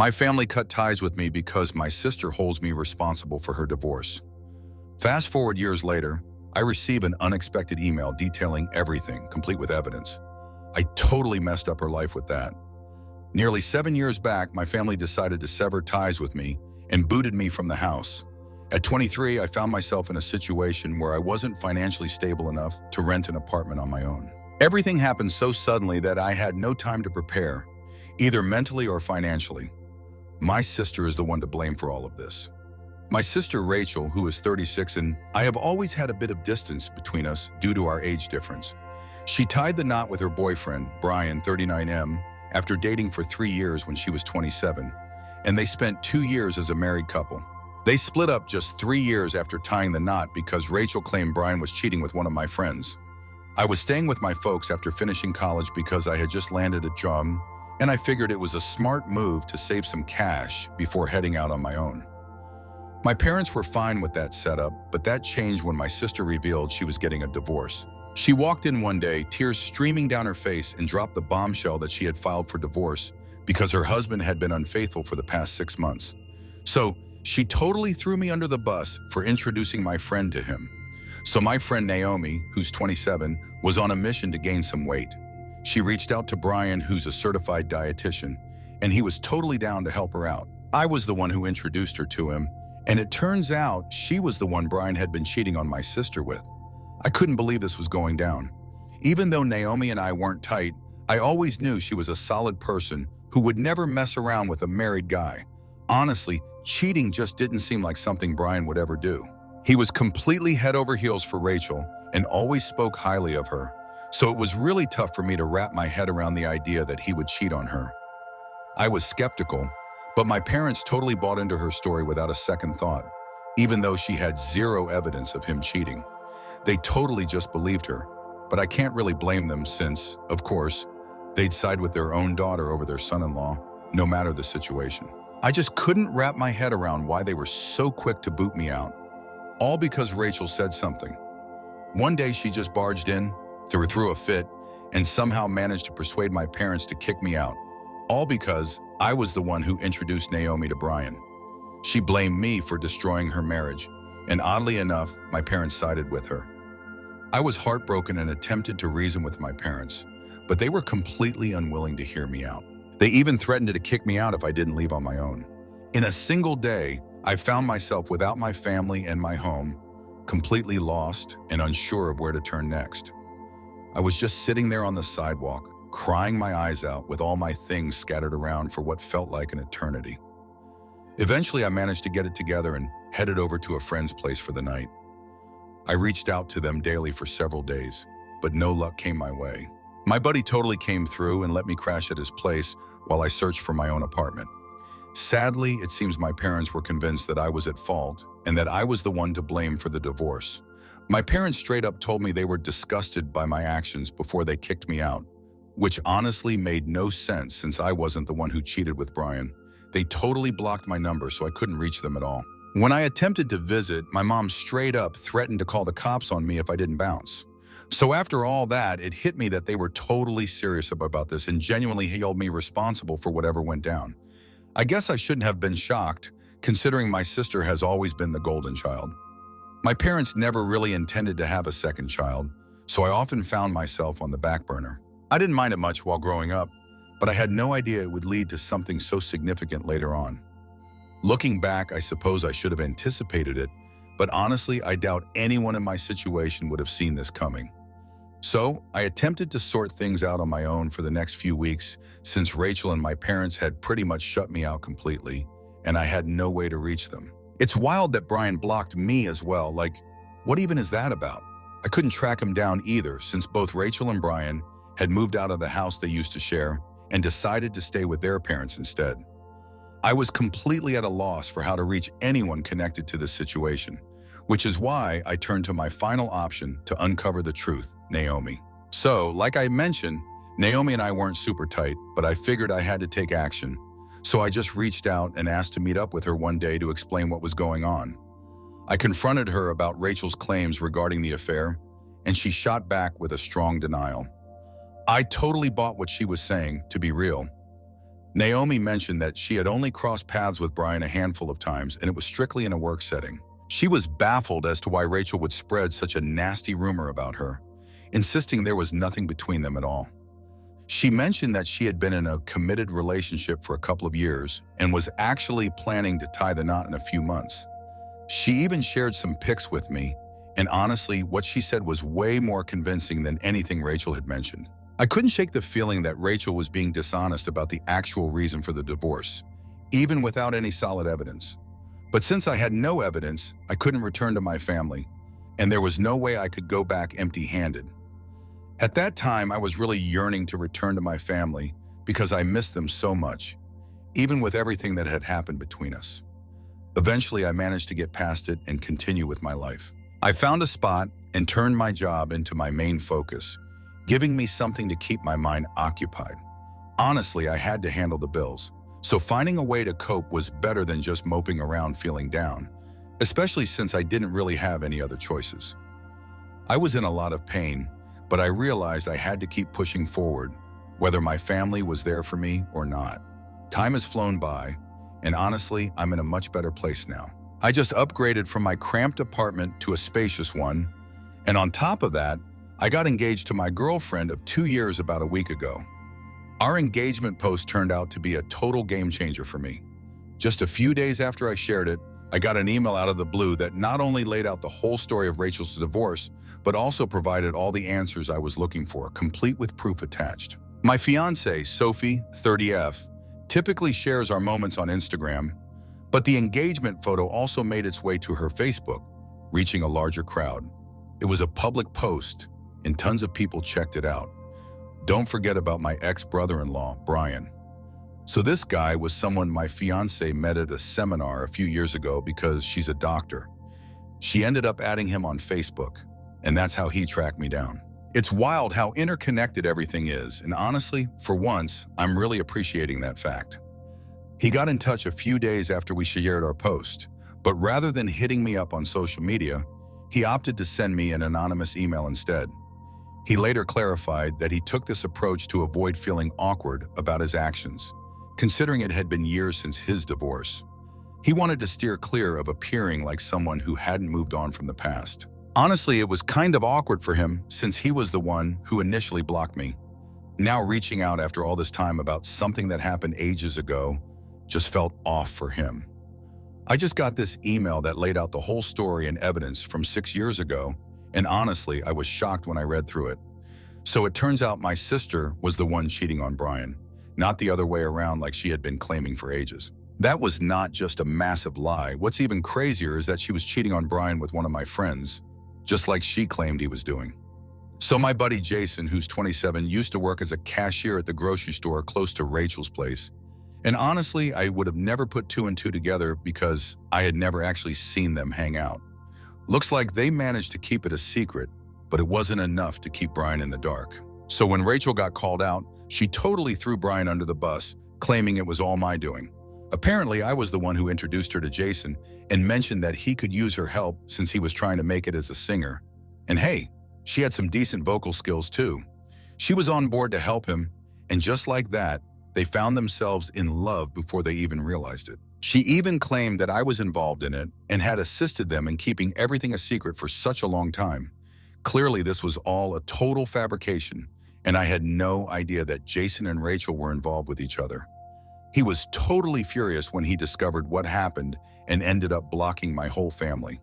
My family cut ties with me because my sister holds me responsible for her divorce. Fast forward years later, I receive an unexpected email detailing everything, complete with evidence. I totally messed up her life with that. Nearly 7 years back, my family decided to sever ties with me and booted me from the house. At 23, I found myself in a situation where I wasn't financially stable enough to rent an apartment on my own. Everything happened so suddenly that I had no time to prepare, either mentally or financially. My sister is the one to blame for all of this. My sister Rachel, who is 36, and I have always had a bit of distance between us due to our age difference. She tied the knot with her boyfriend, Brian, 39M, after dating for 3 years when she was 27, and they spent 2 years as a married couple. They split up just 3 years after tying the knot because Rachel claimed Brian was cheating with one of my friends. I was staying with my folks after finishing college because I had just landed a job, and I figured it was a smart move to save some cash before heading out on my own. My parents were fine with that setup, but that changed when my sister revealed she was getting a divorce. She walked in one day, tears streaming down her face, and dropped the bombshell that she had filed for divorce because her husband had been unfaithful for the past 6 months. So she totally threw me under the bus for introducing my friend to him. So my friend Naomi, who's 27, was on a mission to gain some weight. She reached out to Brian, who's a certified dietitian, and he was totally down to help her out. I was the one who introduced her to him, and it turns out she was the one Brian had been cheating on my sister with. I couldn't believe this was going down. Even though Naomi and I weren't tight, I always knew she was a solid person who would never mess around with a married guy. Honestly, cheating just didn't seem like something Brian would ever do. He was completely head over heels for Rachel and always spoke highly of her, so it was really tough for me to wrap my head around the idea that he would cheat on her. I was skeptical, but my parents totally bought into her story without a second thought, even though she had zero evidence of him cheating. They totally just believed her, but I can't really blame them since, of course, they'd side with their own daughter over their son-in-law, no matter the situation. I just couldn't wrap my head around why they were so quick to boot me out, all because Rachel said something. One day she just barged in, threw a fit, and somehow managed to persuade my parents to kick me out, all because I was the one who introduced Naomi to Brian. She blamed me for destroying her marriage, and oddly enough, my parents sided with her. I was heartbroken and attempted to reason with my parents, but they were completely unwilling to hear me out. They even threatened to kick me out if I didn't leave on my own. In a single day, I found myself without my family and my home, completely lost and unsure of where to turn next. I was just sitting there on the sidewalk, crying my eyes out with all my things scattered around for what felt like an eternity. Eventually, I managed to get it together and headed over to a friend's place for the night. I reached out to them daily for several days, but no luck came my way. My buddy totally came through and let me crash at his place while I searched for my own apartment. Sadly, it seems my parents were convinced that I was at fault and that I was the one to blame for the divorce. My parents straight up told me they were disgusted by my actions before they kicked me out, which honestly made no sense since I wasn't the one who cheated with Brian. They totally blocked my number so I couldn't reach them at all. When I attempted to visit, my mom straight up threatened to call the cops on me if I didn't bounce. So after all that, it hit me that they were totally serious about this and genuinely held me responsible for whatever went down. I guess I shouldn't have been shocked, considering my sister has always been the golden child. My parents never really intended to have a second child, so I often found myself on the back burner. I didn't mind it much while growing up, but I had no idea it would lead to something so significant later on. Looking back, I suppose I should have anticipated it, but honestly, I doubt anyone in my situation would have seen this coming. So, I attempted to sort things out on my own for the next few weeks since Rachel and my parents had pretty much shut me out completely, and I had no way to reach them. It's wild that Brian blocked me as well. Like, what even is that about? I couldn't track him down either since both Rachel and Brian had moved out of the house they used to share and decided to stay with their parents instead. I was completely at a loss for how to reach anyone connected to this situation, which is why I turned to my final option to uncover the truth, Naomi. So, like I mentioned, Naomi and I weren't super tight, but I figured I had to take action. So I just reached out and asked to meet up with her one day to explain what was going on. I confronted her about Rachel's claims regarding the affair, and she shot back with a strong denial. I totally bought what she was saying to be real. Naomi mentioned that she had only crossed paths with Brian a handful of times, and it was strictly in a work setting. She was baffled as to why Rachel would spread such a nasty rumor about her, insisting there was nothing between them at all. She mentioned that she had been in a committed relationship for a couple of years and was actually planning to tie the knot in a few months. She even shared some pics with me, and honestly, what she said was way more convincing than anything Rachel had mentioned. I couldn't shake the feeling that Rachel was being dishonest about the actual reason for the divorce, even without any solid evidence. But since I had no evidence, I couldn't return to my family, and there was no way I could go back empty-handed. At that time, I was really yearning to return to my family because I missed them so much, even with everything that had happened between us. Eventually, I managed to get past it and continue with my life. I found a spot and turned my job into my main focus, giving me something to keep my mind occupied. Honestly, I had to handle the bills, so finding a way to cope was better than just moping around feeling down, especially since I didn't really have any other choices. I was in a lot of pain, but I realized I had to keep pushing forward, whether my family was there for me or not. Time has flown by, and honestly, I'm in a much better place now. I just upgraded from my cramped apartment to a spacious one, and on top of that, I got engaged to my girlfriend of 2 years about a week ago. Our engagement post turned out to be a total game changer for me. Just a few days after I shared it, I got an email out of the blue that not only laid out the whole story of Rachel's divorce, but also provided all the answers I was looking for, complete with proof attached. My fiancée, Sophie, 30F, typically shares our moments on Instagram, but the engagement photo also made its way to her Facebook, reaching a larger crowd. It was a public post, and tons of people checked it out. Don't forget about my ex-brother-in-law, Brian. So this guy was someone my fiancée met at a seminar a few years ago because she's a doctor. She ended up adding him on Facebook, and that's how he tracked me down. It's wild how interconnected everything is, and honestly, for once, I'm really appreciating that fact. He got in touch a few days after we shared our post, but rather than hitting me up on social media, he opted to send me an anonymous email instead. He later clarified that he took this approach to avoid feeling awkward about his actions, considering it had been years since his divorce. He wanted to steer clear of appearing like someone who hadn't moved on from the past. Honestly, it was kind of awkward for him since he was the one who initially blocked me. Now reaching out after all this time about something that happened ages ago just felt off for him. I just got this email that laid out the whole story and evidence from 6 years ago, and honestly, I was shocked when I read through it. So it turns out my sister was the one cheating on Brian, not the other way around like she had been claiming for ages. That was not just a massive lie. What's even crazier is that she was cheating on Brian with one of my friends, just like she claimed he was doing. So my buddy Jason, who's 27, used to work as a cashier at the grocery store close to Rachel's place. And honestly, I would have never put two and two together because I had never actually seen them hang out. Looks like they managed to keep it a secret, but it wasn't enough to keep Brian in the dark. So when Rachel got called out, she totally threw Brian under the bus, claiming it was all my doing. Apparently, I was the one who introduced her to Jason and mentioned that he could use her help since he was trying to make it as a singer. And hey, she had some decent vocal skills too. She was on board to help him, and just like that, they found themselves in love before they even realized it. She even claimed that I was involved in it and had assisted them in keeping everything a secret for such a long time. Clearly, this was all a total fabrication, and I had no idea that Jason and Rachel were involved with each other. He was totally furious when he discovered what happened and ended up blocking my whole family.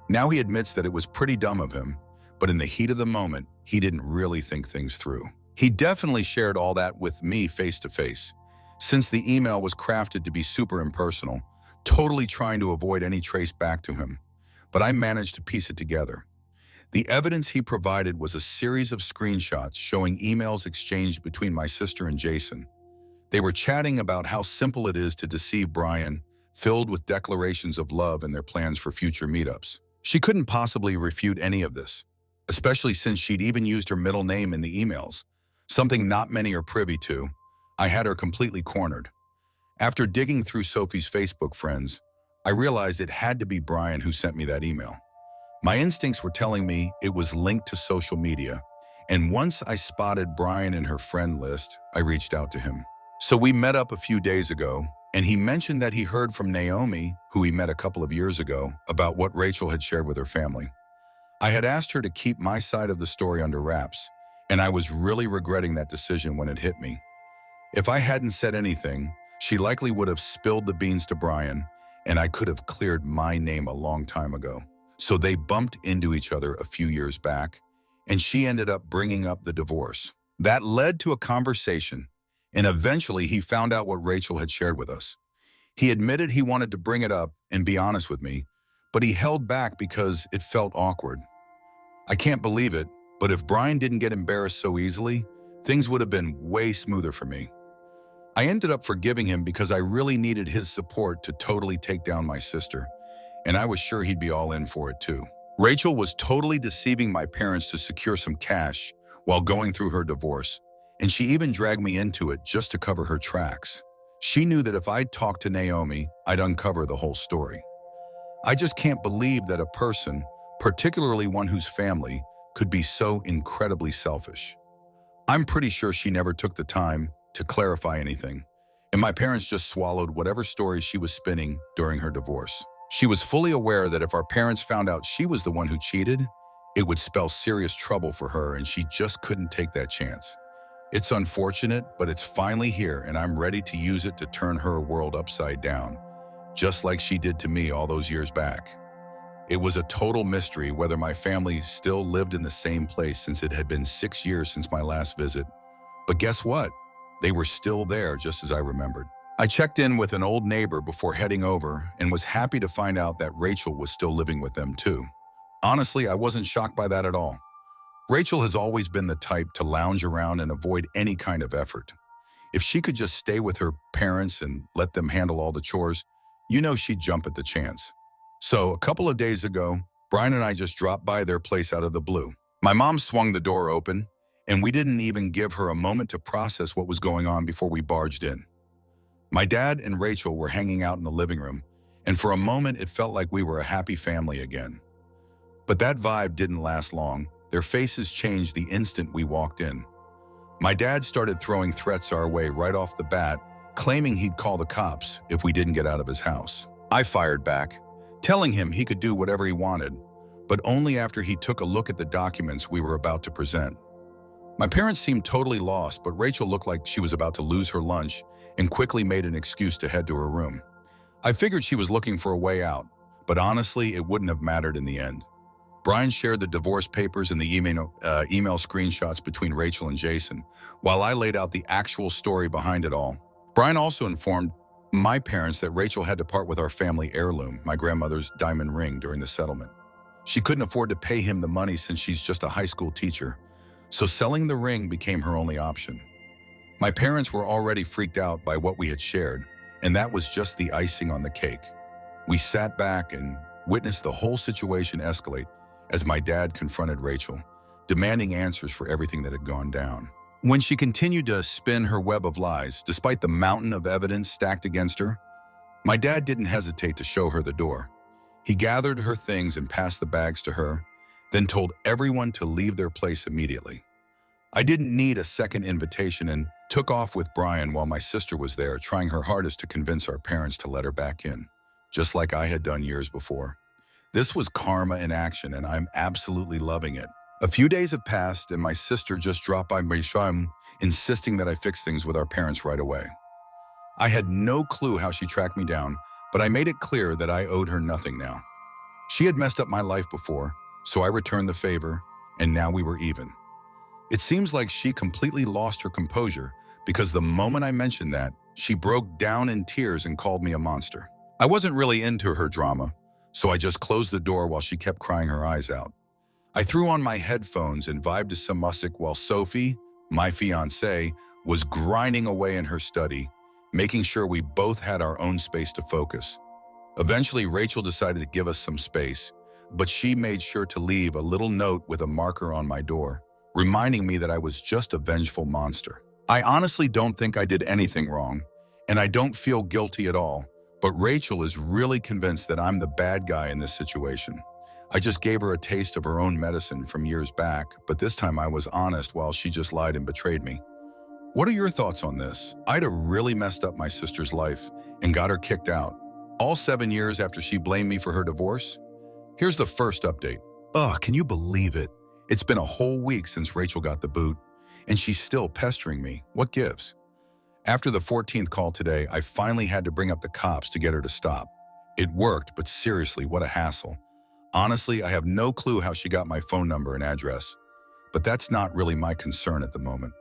Now he admits that it was pretty dumb of him, but in the heat of the moment, he didn't really think things through. He definitely shared all that with me face to face, since the email was crafted to be super impersonal, totally trying to avoid any trace back to him. But I managed to piece it together. The evidence he provided was a series of screenshots showing emails exchanged between my sister and Jason. They were chatting about how simple it is to deceive Brian, filled with declarations of love and their plans for future meetups. She couldn't possibly refute any of this, especially since she'd even used her middle name in the emails, something not many are privy to. I had her completely cornered. After digging through Sophie's Facebook friends, I realized it had to be Brian who sent me that email. My instincts were telling me it was linked to social media, and once I spotted Brian in her friend list, I reached out to him. So we met up a few days ago, and he mentioned that he heard from Naomi, who he met a couple of years ago, about what Rachel had shared with her family. I had asked her to keep my side of the story under wraps, and I was really regretting that decision when it hit me. If I hadn't said anything, she likely would have spilled the beans to Brian, and I could have cleared my name a long time ago. So they bumped into each other a few years back, and she ended up bringing up the divorce. That led to a conversation, and eventually he found out what Rachel had shared with us. He admitted he wanted to bring it up and be honest with me, but he held back because it felt awkward. I can't believe it, but if Brian didn't get embarrassed so easily, things would have been way smoother for me. I ended up forgiving him because I really needed his support to totally take down my sister, and I was sure he'd be all in for it too. Rachel was totally deceiving my parents to secure some cash while going through her divorce, and she even dragged me into it just to cover her tracks. She knew that if I'd talked to Naomi, I'd uncover the whole story. I just can't believe that a person, particularly one whose family, could be so incredibly selfish. I'm pretty sure she never took the time to clarify anything, and my parents just swallowed whatever stories she was spinning during her divorce. She was fully aware that if our parents found out she was the one who cheated, it would spell serious trouble for her, and she just couldn't take that chance. It's unfortunate, but it's finally here, and I'm ready to use it to turn her world upside down, just like she did to me all those years back. It was a total mystery whether my family still lived in the same place since it had been 6 years since my last visit. But guess what? They were still there just as I remembered. I checked in with an old neighbor before heading over and was happy to find out that Rachel was still living with them too. Honestly, I wasn't shocked by that at all. Rachel has always been the type to lounge around and avoid any kind of effort. If she could just stay with her parents and let them handle all the chores, you know she'd jump at the chance. So a couple of days ago, Brian and I just dropped by their place out of the blue. My mom swung the door open, and we didn't even give her a moment to process what was going on before we barged in. My dad and Rachel were hanging out in the living room, and for a moment it felt like we were a happy family again. But that vibe didn't last long. Their faces changed the instant we walked in. My dad started throwing threats our way right off the bat, claiming he'd call the cops if we didn't get out of his house. I fired back, telling him he could do whatever he wanted, but only after he took a look at the documents we were about to present. My parents seemed totally lost, but Rachel looked like she was about to lose her lunch and quickly made an excuse to head to her room. I figured she was looking for a way out, but honestly, it wouldn't have mattered in the end. Brian shared the divorce papers and the email screenshots between Rachel and Jason, while I laid out the actual story behind it all. Brian also informed my parents that Rachel had to part with our family heirloom, my grandmother's diamond ring, during the settlement. She couldn't afford to pay him the money since she's just a high school teacher, so selling the ring became her only option. My parents were already freaked out by what we had shared, and that was just the icing on the cake. We sat back and witnessed the whole situation escalate as my dad confronted Rachel, demanding answers for everything that had gone down. When she continued to spin her web of lies, despite the mountain of evidence stacked against her, my dad didn't hesitate to show her the door. He gathered her things and passed the bags to her, then told everyone to leave their place immediately. I didn't need a second invitation and took off with Brian while my sister was there, trying her hardest to convince our parents to let her back in, just like I had done years before. This was karma in action, and I'm absolutely loving it. A few days have passed, and my sister just dropped by my room, insisting that I fix things with our parents right away. I had no clue how she tracked me down, but I made it clear that I owed her nothing now. She had messed up my life before, so I returned the favor, and now we were even. It seems like she completely lost her composure because the moment I mentioned that, she broke down in tears and called me a monster. I wasn't really into her drama, so I just closed the door while she kept crying her eyes out. I threw on my headphones and vibed to some music while Sophie, my fiancée, was grinding away in her study, making sure we both had our own space to focus. Eventually, Rachel decided to give us some space, but she made sure to leave a little note with a marker on my door, reminding me that I was just a vengeful monster. I honestly don't think I did anything wrong, and I don't feel guilty at all, but Rachel is really convinced that I'm the bad guy in this situation. I just gave her a taste of her own medicine from years back, but this time I was honest while she just lied and betrayed me. What are your thoughts on this? I'd have really messed up my sister's life and got her kicked out, all 7 years after she blamed me for her divorce. Here's the first update. Ugh, can you believe it? It's been a whole week since Rachel got the boot, and she's still pestering me. What gives? After the 14th call today, I finally had to bring up the cops to get her to stop. It worked, but seriously, what a hassle. Honestly, I have no clue how she got my phone number and address, but that's not really my concern at the moment.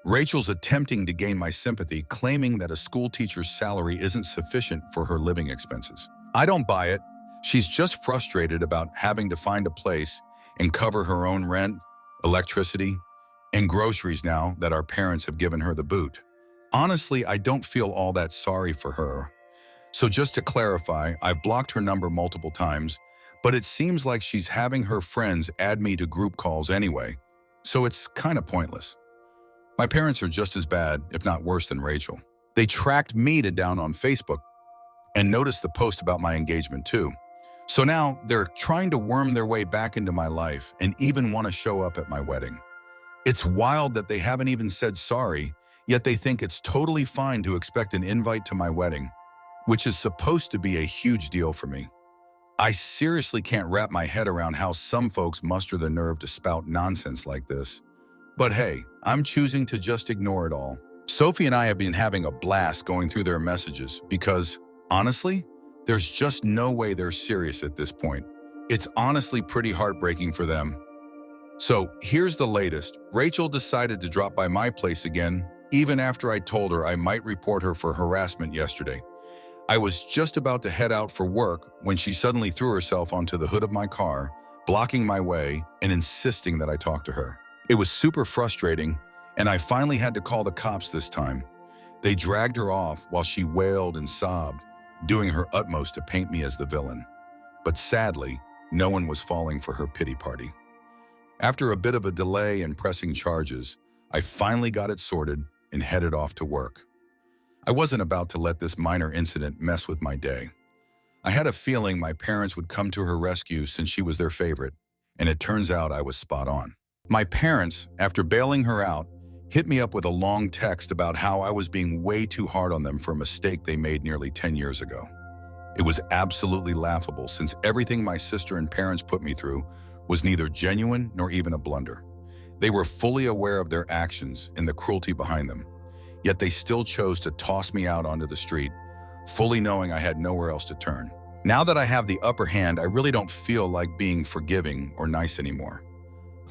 Rachel's attempting to gain my sympathy, claiming that a school teacher's salary isn't sufficient for her living expenses. I don't buy it. She's just frustrated about having to find a place and cover her own rent, electricity, and groceries now that our parents have given her the boot. Honestly, I don't feel all that sorry for her. So just to clarify, I've blocked her number multiple times, but it seems like she's having her friends add me to group calls anyway, so it's kind of pointless. My parents are just as bad, if not worse than Rachel. They tracked me down on Facebook and noticed the post about my engagement too. So now they're trying to worm their way back into my life and even want to show up at my wedding. It's wild that they haven't even said sorry, yet they think it's totally fine to expect an invite to my wedding, which is supposed to be a huge deal for me. I seriously can't wrap my head around how some folks muster the nerve to spout nonsense like this. But hey, I'm choosing to just ignore it all. Sophie and I have been having a blast going through their messages because, honestly, there's just no way they're serious at this point. It's honestly pretty heartbreaking for them. So here's the latest. Rachel decided to drop by my place again, even after I told her I might report her for harassment yesterday. I was just about to head out for work when she suddenly threw herself onto the hood of my car, blocking my way and insisting that I talk to her. It was super frustrating, and I finally had to call the cops this time. They dragged her off while she wailed and sobbed, doing her utmost to paint me as the villain. But sadly, no one was falling for her pity party. After a bit of a delay in pressing charges, I finally got it sorted and headed off to work. I wasn't about to let this minor incident mess with my day. I had a feeling my parents would come to her rescue since she was their favorite, and it turns out I was spot on. My parents, after bailing her out, hit me up with a long text about how I was being way too hard on them for a mistake they made nearly 10 years ago. It was absolutely laughable since everything my sister and parents put me through was neither genuine nor even a blunder. They were fully aware of their actions and the cruelty behind them, yet they still chose to toss me out onto the street, fully knowing I had nowhere else to turn. Now that I have the upper hand, I really don't feel like being forgiving or nice anymore.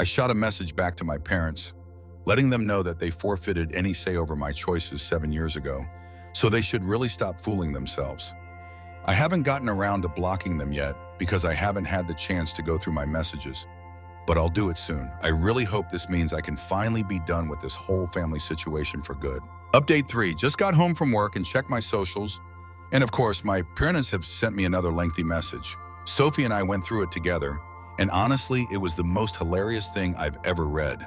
I shot a message back to my parents, letting them know that they forfeited any say over my choices 7 years ago, so they should really stop fooling themselves. I haven't gotten around to blocking them yet because I haven't had the chance to go through my messages, but I'll do it soon. I really hope this means I can finally be done with this whole family situation for good. Update 3, just got home from work and checked my socials, and of course, my parents have sent me another lengthy message. Sophie and I went through it together, and honestly, it was the most hilarious thing I've ever read.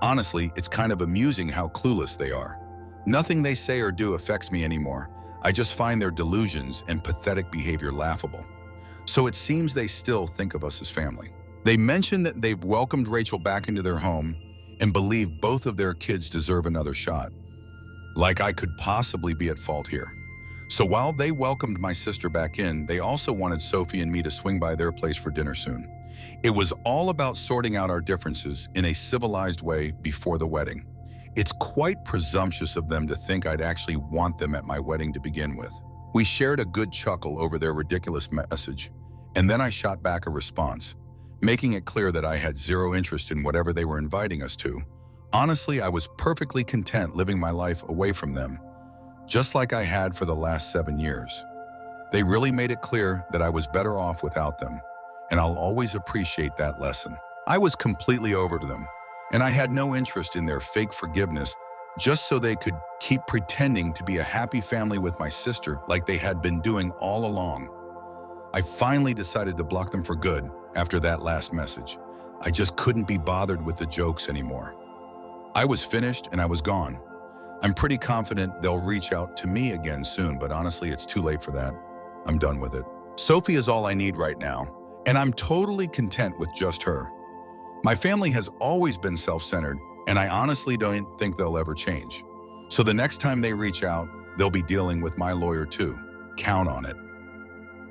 Honestly, it's kind of amusing how clueless they are. Nothing they say or do affects me anymore. I just find their delusions and pathetic behavior laughable. So it seems they still think of us as family. They mention that they've welcomed Rachel back into their home and believe both of their kids deserve another shot. Like I could possibly be at fault here. So while they welcomed my sister back in, they also wanted Sophie and me to swing by their place for dinner soon. It was all about sorting out our differences in a civilized way before the wedding. It's quite presumptuous of them to think I'd actually want them at my wedding to begin with. We shared a good chuckle over their ridiculous message, and then I shot back a response, making it clear that I had zero interest in whatever they were inviting us to. Honestly, I was perfectly content living my life away from them, just like I had for the last 7 years. They really made it clear that I was better off without them, and I'll always appreciate that lesson. I was completely over to them, and I had no interest in their fake forgiveness just so they could keep pretending to be a happy family with my sister like they had been doing all along. I finally decided to block them for good after that last message. I just couldn't be bothered with the jokes anymore. I was finished and I was gone. I'm pretty confident they'll reach out to me again soon, but honestly, it's too late for that. I'm done with it. Sophie is all I need right now, and I'm totally content with just her. My family has always been self-centered, and I honestly don't think they'll ever change. So the next time they reach out, they'll be dealing with my lawyer too. Count on it.